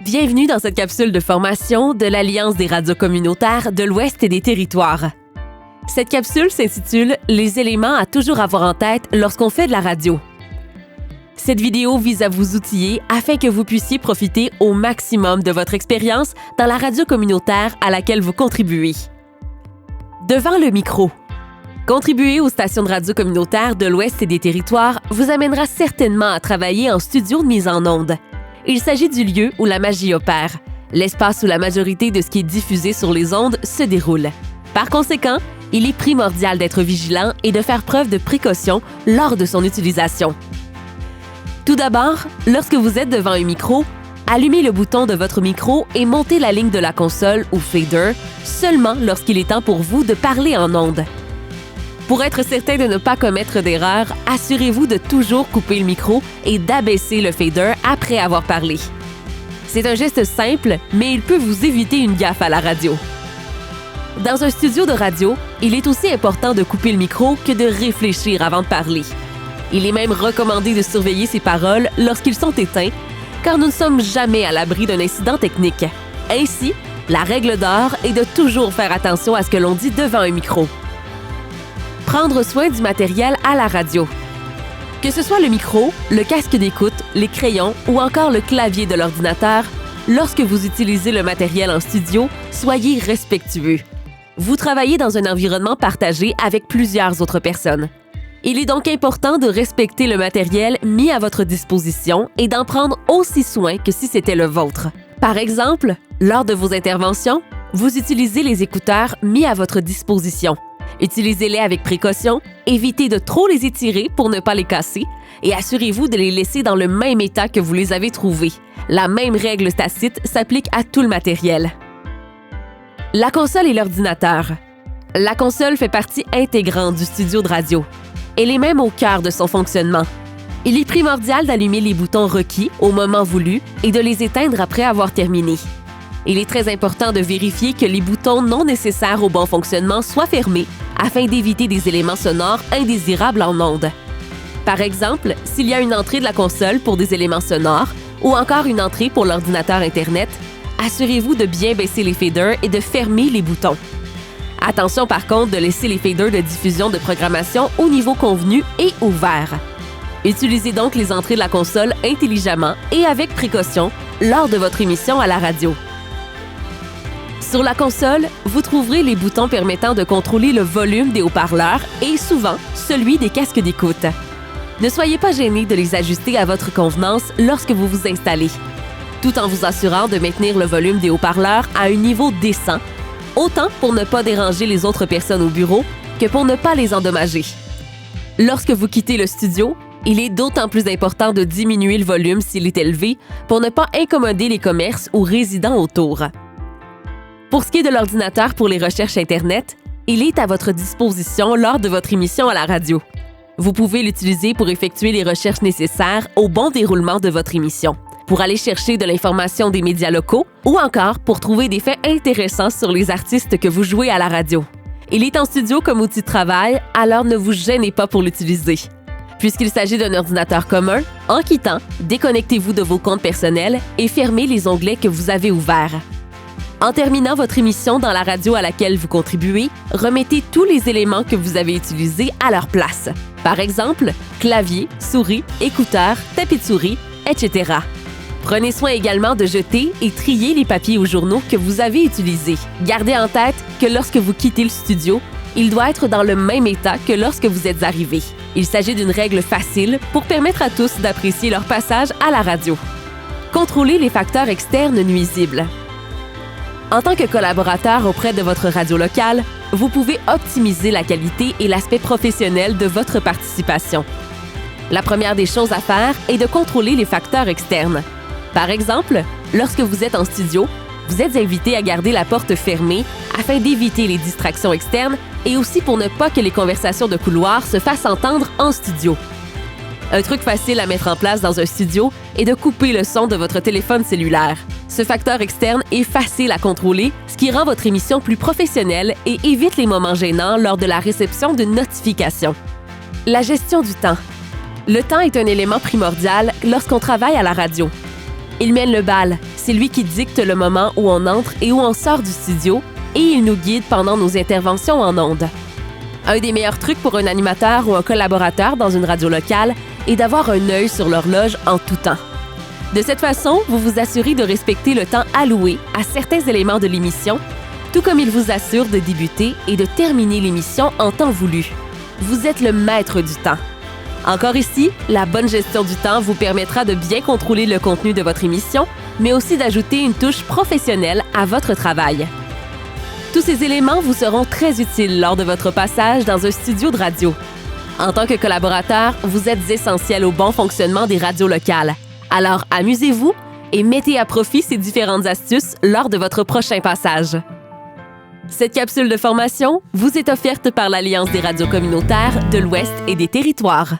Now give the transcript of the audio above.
Bienvenue dans cette capsule de formation de l'Alliance des radios communautaires de l'Ouest et des territoires. Cette capsule s'intitule « Les éléments à toujours avoir en tête lorsqu'on fait de la radio ». Cette vidéo vise à vous outiller afin que vous puissiez profiter au maximum de votre expérience dans la radio communautaire à laquelle vous contribuez. Devant le micro. Contribuer aux stations de radio communautaires de l'Ouest et des territoires vous amènera certainement à travailler en studio de mise en onde. Il s'agit du lieu où la magie opère, l'espace où la majorité de ce qui est diffusé sur les ondes se déroule. Par conséquent, il est primordial d'être vigilant et de faire preuve de précaution lors de son utilisation. Tout d'abord, lorsque vous êtes devant un micro, allumez le bouton de votre micro et montez la ligne de la console ou fader seulement lorsqu'il est temps pour vous de parler en ondes. Pour être certain de ne pas commettre d'erreur, assurez-vous de toujours couper le micro et d'abaisser le fader après avoir parlé. C'est un geste simple, mais il peut vous éviter une gaffe à la radio. Dans un studio de radio, il est aussi important de couper le micro que de réfléchir avant de parler. Il est même recommandé de surveiller ses paroles lorsqu'ils sont éteints, car nous ne sommes jamais à l'abri d'un incident technique. Ainsi, la règle d'or est de toujours faire attention à ce que l'on dit devant un micro. Prendre soin du matériel à la radio. Que ce soit le micro, le casque d'écoute, les crayons ou encore le clavier de l'ordinateur, lorsque vous utilisez le matériel en studio, soyez respectueux. Vous travaillez dans un environnement partagé avec plusieurs autres personnes. Il est donc important de respecter le matériel mis à votre disposition et d'en prendre aussi soin que si c'était le vôtre. Par exemple, lors de vos interventions, vous utilisez les écouteurs mis à votre disposition. Utilisez-les avec précaution, évitez de trop les étirer pour ne pas les casser et assurez-vous de les laisser dans le même état que vous les avez trouvés. La même règle tacite s'applique à tout le matériel. La console et l'ordinateur. La console fait partie intégrante du studio de radio. Elle est même au cœur de son fonctionnement. Il est primordial d'allumer les boutons requis au moment voulu et de les éteindre après avoir terminé. Il est très important de vérifier que les boutons non nécessaires au bon fonctionnement soient fermés afin d'éviter des éléments sonores indésirables en ondes. Par exemple, s'il y a une entrée de la console pour des éléments sonores ou encore une entrée pour l'ordinateur Internet, assurez-vous de bien baisser les faders et de fermer les boutons. Attention par contre de laisser les faders de diffusion de programmation au niveau convenu et ouvert. Utilisez donc les entrées de la console intelligemment et avec précaution lors de votre émission à la radio. Sur la console, vous trouverez les boutons permettant de contrôler le volume des haut-parleurs et souvent celui des casques d'écoute. Ne soyez pas gênés de les ajuster à votre convenance lorsque vous vous installez, tout en vous assurant de maintenir le volume des haut-parleurs à un niveau décent, autant pour ne pas déranger les autres personnes au bureau que pour ne pas les endommager. Lorsque vous quittez le studio, il est d'autant plus important de diminuer le volume s'il est élevé pour ne pas incommoder les commerces ou résidents autour. Pour ce qui est de l'ordinateur pour les recherches Internet, il est à votre disposition lors de votre émission à la radio. Vous pouvez l'utiliser pour effectuer les recherches nécessaires au bon déroulement de votre émission, pour aller chercher de l'information des médias locaux ou encore pour trouver des faits intéressants sur les artistes que vous jouez à la radio. Il est en studio comme outil de travail, alors ne vous gênez pas pour l'utiliser. Puisqu'il s'agit d'un ordinateur commun, en quittant, déconnectez-vous de vos comptes personnels et fermez les onglets que vous avez ouverts. En terminant votre émission dans la radio à laquelle vous contribuez, remettez tous les éléments que vous avez utilisés à leur place. Par exemple, clavier, souris, écouteurs, tapis de souris, etc. Prenez soin également de jeter et trier les papiers ou journaux que vous avez utilisés. Gardez en tête que lorsque vous quittez le studio, il doit être dans le même état que lorsque vous êtes arrivé. Il s'agit d'une règle facile pour permettre à tous d'apprécier leur passage à la radio. Contrôlez les facteurs externes nuisibles. En tant que collaborateur auprès de votre radio locale, vous pouvez optimiser la qualité et l'aspect professionnel de votre participation. La première des choses à faire est de contrôler les facteurs externes. Par exemple, lorsque vous êtes en studio, vous êtes invité à garder la porte fermée afin d'éviter les distractions externes et aussi pour ne pas que les conversations de couloir se fassent entendre en studio. Un truc facile à mettre en place dans un studio est de couper le son de votre téléphone cellulaire. Ce facteur externe est facile à contrôler, ce qui rend votre émission plus professionnelle et évite les moments gênants lors de la réception d'une notification. La gestion du temps. Le temps est un élément primordial lorsqu'on travaille à la radio. Il mène le bal, C'est lui qui dicte le moment où on entre et où on sort du studio et il nous guide pendant nos interventions en ondes. Un des meilleurs trucs pour un animateur ou un collaborateur dans une radio locale est d'avoir un œil sur l'horloge en tout temps. De cette façon, vous vous assurez de respecter le temps alloué à certains éléments de l'émission, tout comme il vous assure de débuter et de terminer l'émission en temps voulu. Vous êtes le maître du temps. Encore ici, la bonne gestion du temps vous permettra de bien contrôler le contenu de votre émission, mais aussi d'ajouter une touche professionnelle à votre travail. Tous ces éléments vous seront très utiles lors de votre passage dans un studio de radio. En tant que collaborateur, vous êtes essentiel au bon fonctionnement des radios locales. Alors amusez-vous et mettez à profit ces différentes astuces lors de votre prochain passage. Cette capsule de formation vous est offerte par l'Alliance des radios communautaires de l'Ouest et des Territoires.